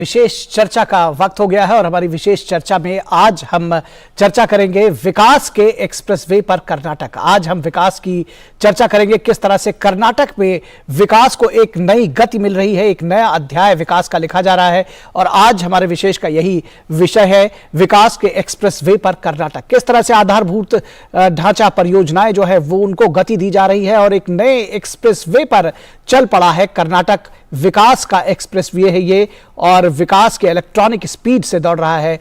विशेष चर्चा का वक्त हो गया है और हमारी विशेष चर्चा में आज हम चर्चा करेंगे विकास के एक्सप्रेसवे पर कर्नाटक। आज हम विकास की चर्चा करेंगे, किस तरह से कर्नाटक में विकास को एक नई गति मिल रही है, एक नया अध्याय विकास का लिखा जा रहा है। और आज हमारे विशेष का यही विषय है, विकास के एक्सप्रेसवे पर कर्नाटक। किस तरह से आधारभूत ढांचा परियोजनाएं जो है वो उनको गति दी जा रही है और एक नए एक्सप्रेसवे पर चल पड़ा है कर्नाटक। विकास का एक्सप्रेसवे है ये और विकास के इलेक्ट्रॉनिक स्पीड से दौड़ रहा है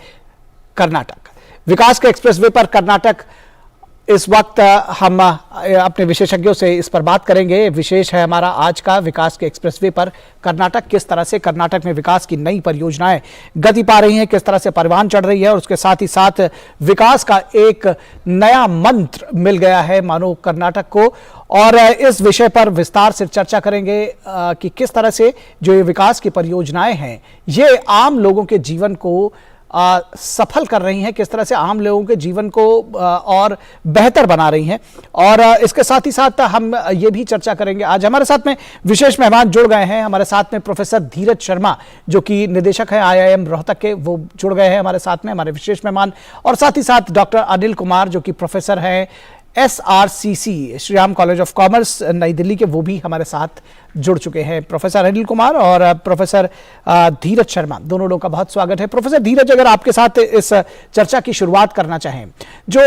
कर्नाटक। विकास के एक्सप्रेसवे पर कर्नाटक, इस वक्त हम अपने विशेषज्ञों से इस पर बात करेंगे। विशेष है हमारा आज का विकास के एक्सप्रेसवे पर कर्नाटक। किस तरह से कर्नाटक में विकास की नई परियोजनाएं गति पा रही हैं, किस तरह से परिवहन चढ़ रही है और उसके साथ ही साथ विकास का एक नया मंत्र मिल गया है मानो कर्नाटक को। और इस विषय पर विस्तार से चर्चा करेंगे कि किस तरह से जो ये विकास की परियोजनाएं हैं ये आम लोगों के जीवन को सफल कर रही हैं, किस तरह से आम लोगों के जीवन को और बेहतर बना रही हैं। और इसके साथ ही साथ हम ये भी चर्चा करेंगे। आज हमारे साथ में विशेष मेहमान जुड़ गए हैं। हमारे साथ में प्रोफेसर धीरज शर्मा जो कि निदेशक हैं IIM रोहतक के, वो जुड़ गए हैं हमारे साथ में, हमारे विशेष मेहमान। और साथ ही साथ डॉक्टर अनिल कुमार जो कि प्रोफेसर हैं SRCC Shri Ram college of commerce नई दिल्ली के, वो भी हमारे साथ जुड़ चुके हैं। प्रोफेसर अनिल कुमार और प्रोफेसर धीरज शर्मा, दोनों लोगों का बहुत स्वागत है। प्रोफेसर धीरज, अगर आपके साथ इस चर्चा की शुरुआत करना चाहें, जो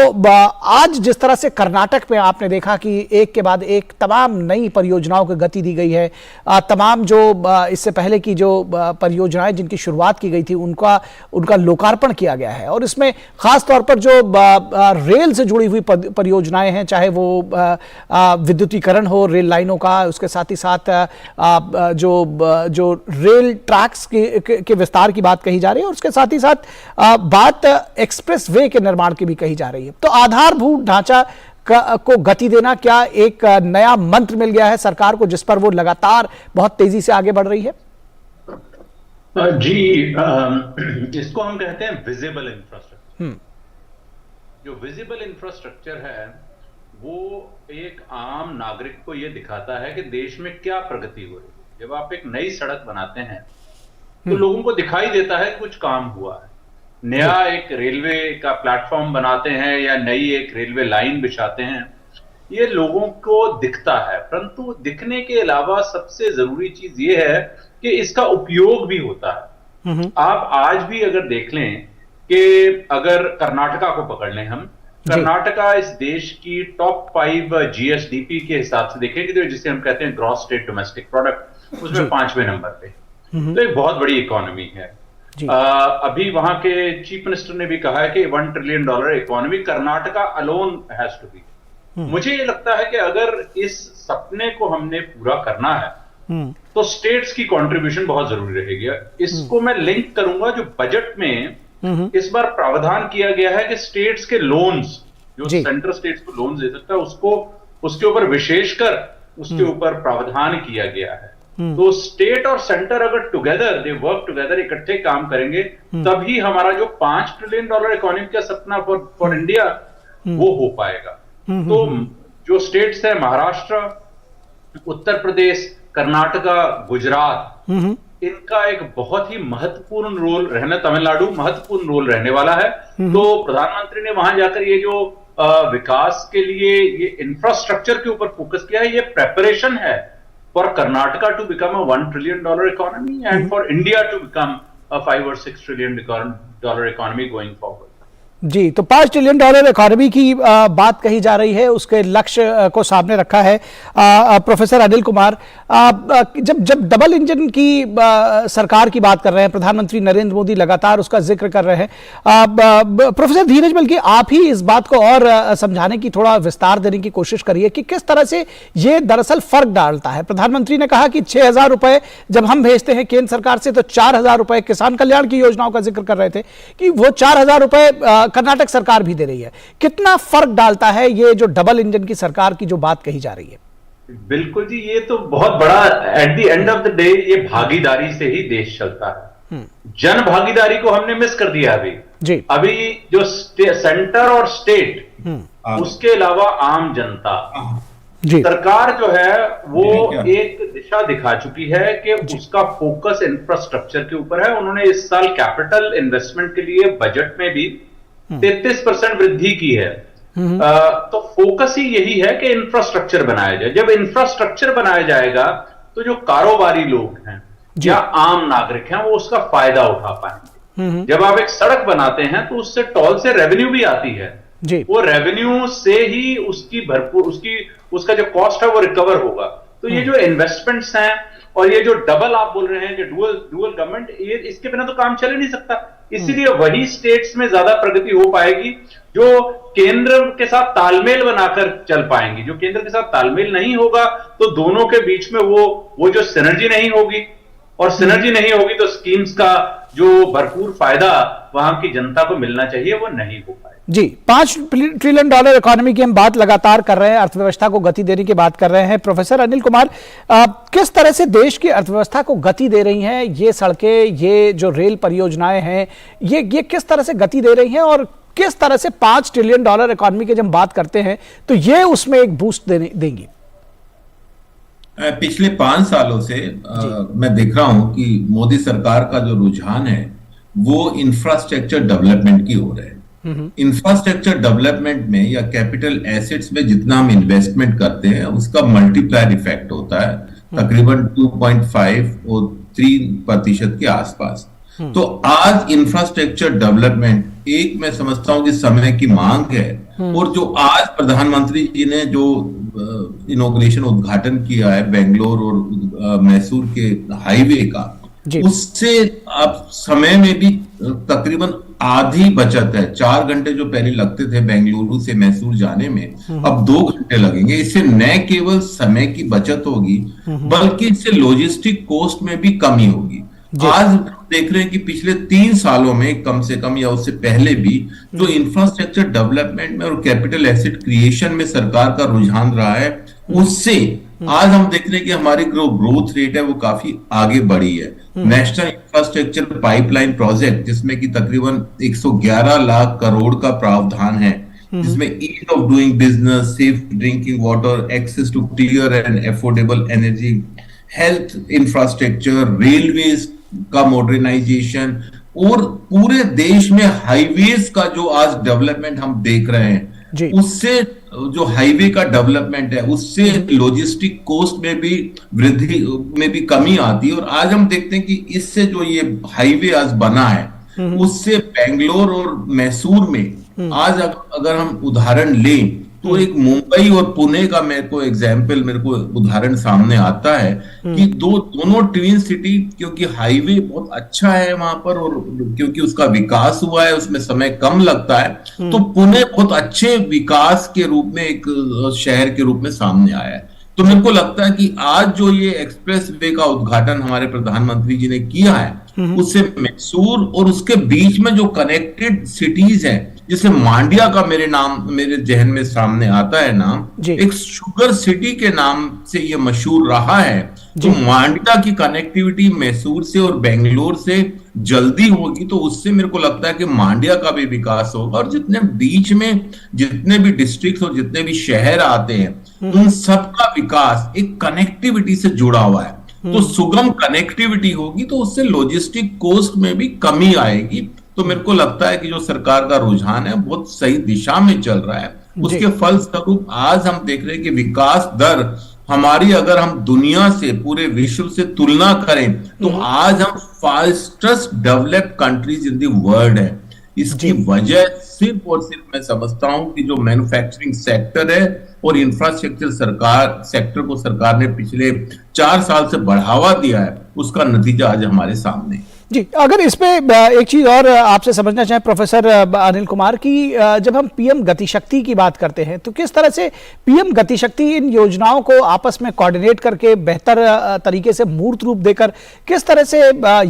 आज जिस तरह से कर्नाटक में आपने देखा कि एक के बाद एक तमाम नई परियोजनाओं को गति दी गई है, तमाम जो इससे पहले की जो परियोजनाएं जिनकी शुरुआत की गई थी उनका लोकार्पण किया गया है। और इसमें खास तौर पर जो रेल से जुड़ी हुई परियोजनाएं हैं, चाहे वो विद्युतीकरण हो रेल लाइनों का, उसके साथ ही साथ जो रेल ट्रैक्स के विस्तार की बात कही जा रही है, और उसके साथ ही साथ बात एक्सप्रेस वे के निर्माण की भी कही जा रही है। तो आधारभूत ढांचा को गति देना क्या एक नया मंत्र मिल गया है सरकार को, जिस पर वो लगातार बहुत तेजी से आगे बढ़ रही है? जी, इसको हम कहते हैं विजिबल इंफ्रास्ट्रक्चर। जो विजिबल इंफ्रास्ट्रक्चर है वो एक आम नागरिक को यह दिखाता है कि देश में क्या प्रगति हो रही है। जब आप एक नई सड़क बनाते हैं तो लोगों को दिखाई देता है कुछ काम हुआ है। नया एक रेलवे का प्लेटफॉर्म बनाते हैं या नई एक रेलवे लाइन बिछाते हैं, ये लोगों को दिखता है। परंतु दिखने के अलावा सबसे जरूरी चीज ये है कि इसका उपयोग भी होता है। आप आज भी अगर देख लें कि अगर कर्नाटका को पकड़ लें हम, कर्नाटका इस देश की टॉप 5 GSDP के हिसाब से देखेंगे तो जिसे हम कहते हैं ग्रॉस स्टेट डोमेस्टिक प्रोडक्ट, उसमें 5वें नंबर पे। तो एक बहुत बड़ी इकोनॉमी है। अभी वहां के चीफ मिनिस्टर ने भी कहा है कि $1 trillion economy Karnataka alone has to be. मुझे ये लगता है कि अगर इस सपने को हमने पूरा करना है तो स्टेट्स की कंट्रीब्यूशन बहुत जरूरी रहेगी। इसको मैं लिंक करूंगा, जो बजट में इस बार प्रावधान किया गया है कि स्टेट्स के लोन्स, जो सेंटर स्टेट्स को लोन्स दे सकता है, उसके ऊपर विशेषकर उसके ऊपर प्रावधान किया गया है। तो स्टेट और सेंटर अगर टुगेदर दे वर्क टुगेदर, इकट्ठे काम करेंगे, तभी हमारा जो $5 ट्रिलियन इकोनॉमी का सपना फॉर इंडिया वो हो पाएगा। तो जो स्टेट्स है महाराष्ट्र, उत्तर प्रदेश, कर्नाटका, गुजरात, इनका एक बहुत ही महत्वपूर्ण रोल रहना, तमिलनाडु महत्वपूर्ण रोल रहने वाला है। तो प्रधानमंत्री ने वहां जाकर ये जो विकास के लिए ये इंफ्रास्ट्रक्चर के ऊपर फोकस किया है, ये प्रेपरेशन है for Karnataka to become a $1 trillion economy and for India to become a $5 or $6 trillion economy going forward. जी, तो $5 ट्रिलियन इकोनॉमी की बात कही जा रही है, उसके लक्ष्य को सामने रखा है प्रोफेसर अनिल कुमार। जब डबल इंजन की सरकार की बात कर रहे हैं, प्रधानमंत्री नरेंद्र मोदी लगातार उसका जिक्र कर रहे हैं, प्रोफेसर धीरज, बल्कि आप ही इस बात को और समझाने की, थोड़ा विस्तार देने की कोशिश करिए कि किस तरह से ये दरअसल फर्क डालता है। प्रधानमंत्री ने कहा कि 6,000 रुपए जब हम भेजते हैं केंद्र सरकार से, तो 4,000 रुपए किसान कल्याण की योजनाओं का जिक्र कर रहे थे कि वो 4,000 रुपए कर्नाटक सरकार भी दे रही है। कितना फर्क डालता है ये जो डबल इंजन की सरकार की जो बात कही जा रही है? बिल्कुल जी, ये तो बहुत बड़ा, at the end of the day ये भागीदारी से ही देश चलता है। जन भागीदारी को हमने मिस कर दिया अभी जो सेंटर और स्टेट, उसके अलावा आम जनता, सरकार जो है वो एक दिशा दिखा चुकी है कि उसका फोकस इंफ्रास्ट्रक्चर के ऊपर है। उन्होंने इस साल कैपिटल इन्वेस्टमेंट के लिए बजट में भी 33% वृद्धि की है। तो फोकस ही यही है कि इंफ्रास्ट्रक्चर बनाया जाए। जब इंफ्रास्ट्रक्चर बनाया जाएगा तो जो कारोबारी लोग हैं या आम नागरिक हैं वो उसका फायदा उठा पाएंगे। जब आप एक सड़क बनाते हैं तो उससे टोल से रेवेन्यू भी आती है जी। वो रेवेन्यू से ही उसकी भरपूर उसका जो कॉस्ट है वो रिकवर होगा। तो ये जो इन्वेस्टमेंट्स हैं और ये जो डबल आप बोल रहे हैं कि डुअल गवर्नमेंट, ये इसके बिना तो काम चल ही नहीं सकता। इसीलिए वही स्टेट्स में ज्यादा प्रगति हो पाएगी जो केंद्र के साथ तालमेल बनाकर चल पाएंगी। जो केंद्र के साथ तालमेल नहीं होगा तो दोनों के बीच में वो जो सिनर्जी नहीं होगी, और सिनर्जी नहीं होगी तो स्कीम्स का जो भरपूर फायदा वहां की जनता को मिलना चाहिए वो नहीं हो पाएगा। जी, $5 ट्रिलियन इकोनॉमी की हम बात लगातार कर रहे हैं, अर्थव्यवस्था को गति देने की बात कर रहे हैं। प्रोफेसर अनिल कुमार, किस तरह से देश की अर्थव्यवस्था को गति दे रही हैं ये सड़कें, ये जो रेल परियोजनाएं हैं, ये किस तरह से गति दे रही हैं, और किस तरह से $5 ट्रिलियन इकोनॉमी की जब बात करते हैं तो ये उसमें एक बूस्ट देंगी? पिछले 5 सालों से मैं देख रहा हूं कि मोदी सरकार का जो रुझान है वो इंफ्रास्ट्रक्चर डेवलपमेंट की ओर है। इंफ्रास्ट्रक्चर डेवलपमेंट में या कैपिटल एसेट्स में जितना हम इन्वेस्टमेंट करते हैं उसका मल्टीप्लायर इफेक्ट होता है, तकरीबन 2.5 और 3% के आसपास। तो आज इंफ्रास्ट्रक्चर डेवलपमेंट एक मैं समझता हूं कि समय की मांग है, और जो आज प्रधानमंत्री जी ने जो इनॉग्रेशन उद्घाटन किया है बेंगलोर और मैसूर के हाईवे का, उससे अब समय में भी तकरीबन आधी बचत है। 4 घंटे जो पहले लगते थे बेंगलुरु से मैसूर जाने में, अब 2 घंटे लगेंगे। इससे न केवल समय की बचत होगी बल्कि इससे लॉजिस्टिक कॉस्ट में भी कमी होगी। आज देख रहे हैं कि पिछले 3 सालों में कम से कम या उससे पहले भी जो इंफ्रास्ट्रक्चर डेवलपमेंट में और कैपिटल एसेट क्रिएशन में सरकार का रुझान रहा है, उससे आज हम देख रहे हैं कि हमारी ग्रोथ रेट है वो काफी आगे बढ़ी है। नेशनल इंफ्रास्ट्रक्चर पाइपलाइन प्रोजेक्ट जिसमें कि तकरीबन 111 लाख करोड़ का प्रावधान है, जिसमें ease of doing business, safe drinking water, access to clear and affordable energy, health infrastructure, railways का मॉडर्नाइजेशन, और पूरे देश में हाईवेज का जो आज डेवलपमेंट हम देख रहे हैं, उससे जो हाईवे का डेवलपमेंट है उससे लॉजिस्टिक कॉस्ट में भी वृद्धि में भी कमी आती है। और आज हम देखते हैं कि इससे जो ये हाईवे आज बना है उससे बेंगलोर और मैसूर में आज अगर हम उदाहरण लें तो एक मुंबई और पुणे का मेरे को उदाहरण सामने आता है कि दोनों ट्विन सिटी, क्योंकि हाईवे बहुत अच्छा है वहां पर और क्योंकि उसका विकास हुआ है उसमें समय कम लगता है, तो पुणे बहुत अच्छे विकास के रूप में एक शहर के रूप में सामने आया है। तो मेरे को लगता है कि आज जो ये एक्सप्रेस वे का उद्घाटन हमारे प्रधानमंत्री जी ने किया है उससे मैसूर और उसके बीच में जो कनेक्टेड सिटीज हैं, जिसे मांड्या का मेरे जहन में सामने आता है नाम, एक शुगर सिटी के नाम से ये मशहूर रहा है। तो मांड्या की कनेक्टिविटी मैसूर से और बेंगलोर से जल्दी होगी तो उससे मेरे को लगता है कि मांड्या का भी विकास होगा, और जितने बीच में जितने भी डिस्ट्रिक्ट और जितने भी शहर आते हैं उन सबका विकास एक कनेक्टिविटी से जुड़ा हुआ है। तो सुगम कनेक्टिविटी होगी तो उससे लॉजिस्टिक कॉस्ट में भी कमी आएगी। तो मेरे को लगता है कि जो सरकार का रुझान है बहुत सही दिशा में चल रहा है। उसके फलस्वरूप आज हम देख रहे हैं कि विकास दर हमारी, अगर हम दुनिया से, पूरे विश्व से तुलना करें तो आज हम fastest developed countries in the world है। इसकी वजह सिर्फ और सिर्फ मैं समझता हूं कि जो मैन्युफैक्चरिंग सेक्टर है और इंफ्रास्ट्रक्चर सेक्टर को सरकार ने पिछले 4 साल से बढ़ावा दिया है, उसका नतीजा आज हमारे सामने है। जी, अगर इस पे एक चीज और आपसे समझना चाहें प्रोफेसर अनिल कुमार की, जब हम पीएम गति शक्ति की बात करते हैं तो किस तरह से पीएम गति शक्ति इन योजनाओं को आपस में कोऑर्डिनेट करके बेहतर तरीके से मूर्त रूप देकर किस तरह से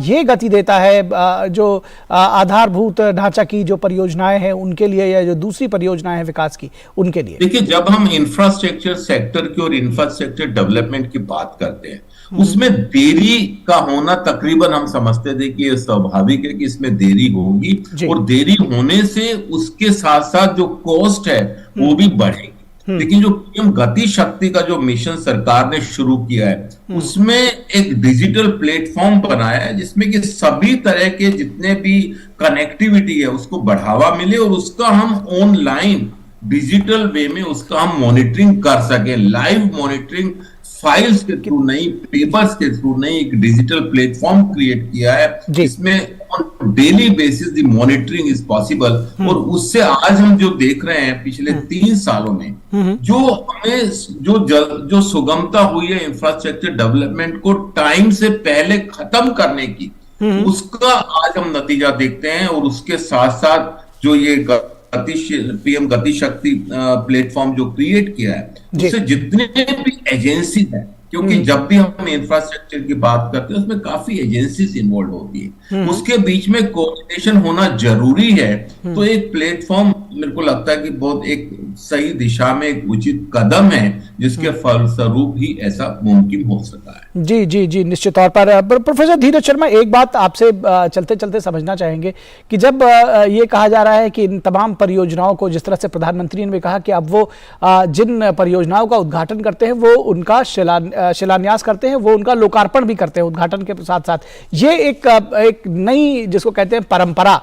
ये गति देता है जो आधारभूत ढांचा की जो परियोजनाएं हैं उनके लिए या जो दूसरी परियोजनाएं हैं विकास की उनके लिए? देखिए, जब हम इंफ्रास्ट्रक्चर सेक्टर की और इंफ्रास्ट्रक्चर डेवलपमेंट की बात करते हैं उसमें देरी का होना तकरीबन हम समझते थे कि ये स्वाभाविक है कि इसमें देरी होगी, और देरी होने से उसके साथ साथ जो कॉस्ट है वो भी बढ़ेगी। लेकिन जो पीएम गति शक्ति का जो मिशन सरकार ने शुरू किया है, उसमें एक डिजिटल प्लेटफॉर्म बनाया है जिसमें कि सभी तरह के जितने भी कनेक्टिविटी है उसको बढ़ावा मिले और उसका हम ऑनलाइन डिजिटल वे में उसका हम मॉनिटरिंग कर सके, लाइव मॉनिटरिंग, फाइल्स के थ्रू नहीं, पेपर्स के थ्रू नहीं, एक डिजिटल प्लेटफॉर्म क्रिएट किया है जिसमें on daily basis the monitoring is possible. और उससे आज हम जो देख रहे हैं पिछले 3 सालों में जो हमें जो सुगमता हुई है इंफ्रास्ट्रक्चर डेवलपमेंट को टाइम से पहले खत्म करने की, उसका आज हम नतीजा देखते हैं। और उसके साथ साथ जो ये पीएम गति शक्ति प्लेटफॉर्म जो क्रिएट किया है, उससे जितने भी एजेंसी है, क्योंकि जब भी हम इंफ्रास्ट्रक्चर की बात करते हैं उसमें काफी एजेंसीज इन्वॉल्व होती है, उसके बीच में कोऑर्डिनेशन होना जरूरी है। तो एक प्लेटफॉर्म मेरे को लगता है कि बहुत एक सही दिशा में एक उचित कदम है जिसके फलस्वरूप ही ऐसा मुमकिन हो सका है। जी जी जी, निश्चित तौर पर। प्रोफेसर धीरज शर्मा, एक बात आपसे चलते चलते समझना चाहेंगे कि जब ये कहा जा रहा है कि इन तमाम परियोजनाओं को, जिस तरह से प्रधानमंत्री ने भी कहा कि अब वो जिन परियोजनाओं का उद्घाटन करते हैं वो उनका शिलान्यास करते हैं, वो उनका लोकार्पण भी करते हैं उद्घाटन के साथ साथ, ये एक नई जिसको कहते हैं परंपरा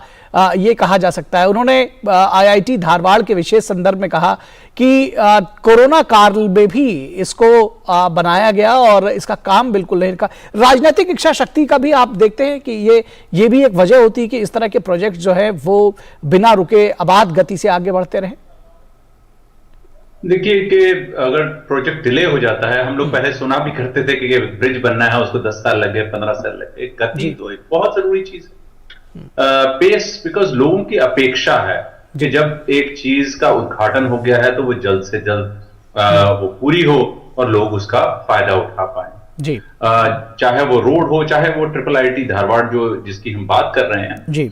ये कहा जा सकता है। उन्होंने आईआईटी धारवाड़ के विशेष संदर्भ में कहा कि कोरोना काल में भी इसको बनाया गया और इसका काम बिल्कुल नहीं का। राजनीतिक इच्छा शक्ति का भी आप देखते हैं कि ये भी एक वजह होती है कि इस तरह के प्रोजेक्ट जो है वो बिना रुके आबाद गति से आगे बढ़ते रहे। देखिए कि अगर प्रोजेक्ट डिले हो जाता है, हम लोग पहले सुना भी करते थे कि ब्रिज बनना है उसको 10 साल लगे, 15 साल लगे। गति तो एक बहुत जरूरी चीज है, पेस, बिकॉज लोगों की अपेक्षा है कि जब एक चीज का उद्घाटन हो गया है तो वो जल्द से जल्द वो पूरी हो और लोग उसका फायदा उठा पाए जी। चाहे वो रोड हो, चाहे वो ट्रिपल आईटी धारवाड़ जो जिसकी हम बात कर रहे हैं जी।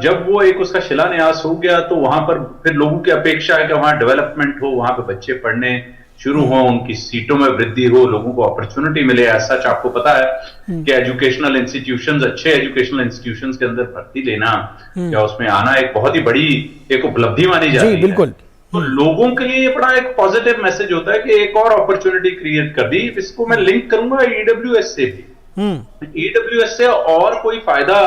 जब वो एक उसका शिलान्यास हो गया तो वहां पर फिर लोगों की अपेक्षा है कि वहां डेवलपमेंट हो, वहां पे बच्चे पढ़ने शुरू हो, उनकी सीटों में वृद्धि हो, लोगों को अपॉर्चुनिटी मिले। ऐसा आपको पता है कि एजुकेशनल इंस्टीट्यूशंस, अच्छे एजुकेशनल इंस्टीट्यूशंस के अंदर भर्ती लेना या उसमें आना एक बहुत ही बड़ी एक उपलब्धि मानी जाती है। बिल्कुल। तो लोगों के लिए ये बड़ा एक पॉजिटिव मैसेज होता है कि एक और अपॉर्चुनिटी क्रिएट कर दी। इसको मैं लिंक करूंगा ईडब्ल्यूएस से भी। ईडब्ल्यूएस से और कोई फायदा,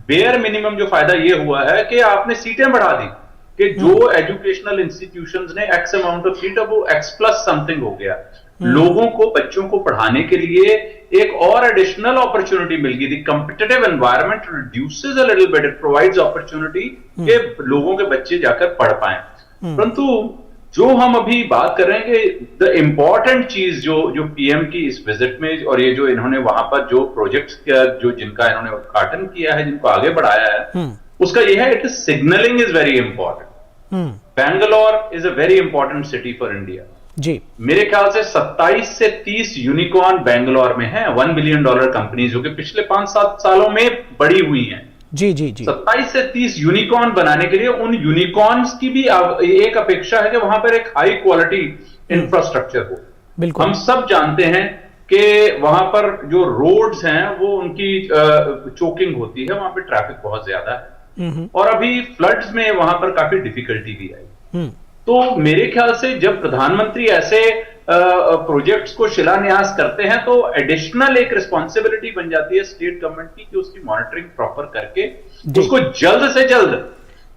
बेयर मिनिमम जो फायदा ये हुआ है कि आपने सीटें बढ़ा दी कि जो एजुकेशनल इंस्टीट्यूशंस ने एक्स अमाउंट ऑफ सीट, अब वो एक्स प्लस समथिंग हो गया। लोगों को, बच्चों को पढ़ाने के लिए एक और एडिशनल अपॉर्चुनिटी मिल गई। The competitive environment reduces a little bit, it provides opportunity कि लोगों के बच्चे जाकर पढ़ पाए। परंतु जो हम अभी बात कर रहे हैं कि द इंपॉर्टेंट चीज जो पीएम की इस विजिट में और ये जो इन्होंने वहां पर जो प्रोजेक्ट्स जो जिनका इन्होंने उद्घाटन किया है, जिनको आगे बढ़ाया है, उसका यह है, it is signalling is very important. Bangalore is a very important city for India जी। मेरे ख्याल से 27 से 30 यूनिकॉर्न बैंगलोर में है, $1 बिलियन कंपनीज जो कि पिछले 5-7 सालों में बड़ी हुई हैं। जी जी जी। 27 से 30 यूनिकॉर्न बनाने के लिए उन यूनिकॉर्न्स की भी एक अपेक्षा है कि वहां पर एक हाई क्वालिटी इंफ्रास्ट्रक्चर हो। बिल्कुल। हम सब जानते हैं कि वहां पर जो रोड्स हैं वो उनकी चोकिंग होती है, वहां पर ट्रैफिक बहुत ज्यादा है और अभी फ्लड्स में वहां पर काफी डिफिकल्टी भी आई। तो मेरे ख्याल से जब प्रधानमंत्री ऐसे प्रोजेक्ट्स को शिलान्यास करते हैं तो एडिशनल एक रिस्पॉन्सिबिलिटी बन जाती है स्टेट गवर्नमेंट की कि उसकी मॉनिटरिंग प्रॉपर करके उसको जल्द से जल्द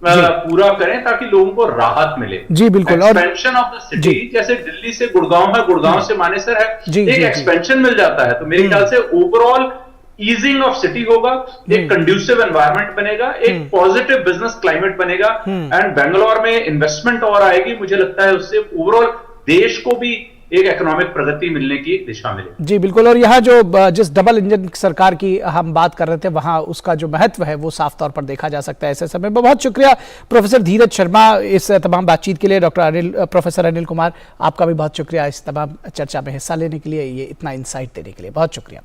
पूरा करें ताकि लोगों को राहत मिले। जी बिल्कुल। एक्सपेंशन ऑफ द सिटी, जैसे दिल्ली से गुड़गांव है, गुड़गांव से मानेसर है, एक एक्सपेंशन मिल जाता है। तो मेरे ख्याल से ओवरऑल ईजिंग ऑफ सिटी होगा, एक कंड्यूसिव एनवायरनमेंट बनेगा, एक पॉजिटिव बिजनेस क्लाइमेट बनेगा एंड बेंगलोर में इन्वेस्टमेंट और आएगी। मुझे लगता है उससे ओवरऑल देश को भी एक इकोनॉमिक प्रगति मिलने की एक दिशा मिलेगी। जी बिल्कुल। और यहाँ जो जिस डबल इंजन सरकार की हम बात कर रहे थे, वहां उसका जो महत्व है वो साफ तौर पर देखा जा सकता है ऐसे समय में। बहुत शुक्रिया प्रोफेसर धीरज शर्मा इस तमाम बातचीत के लिए। प्रोफेसर अनिल कुमार, आपका भी बहुत शुक्रिया इस तमाम चर्चा में हिस्सा लेने के लिए, ये इतना इंसाइट देने के लिए बहुत शुक्रिया।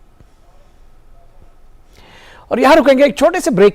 और यहाँ रुकेंगे एक छोटे से ब्रेक के लिए।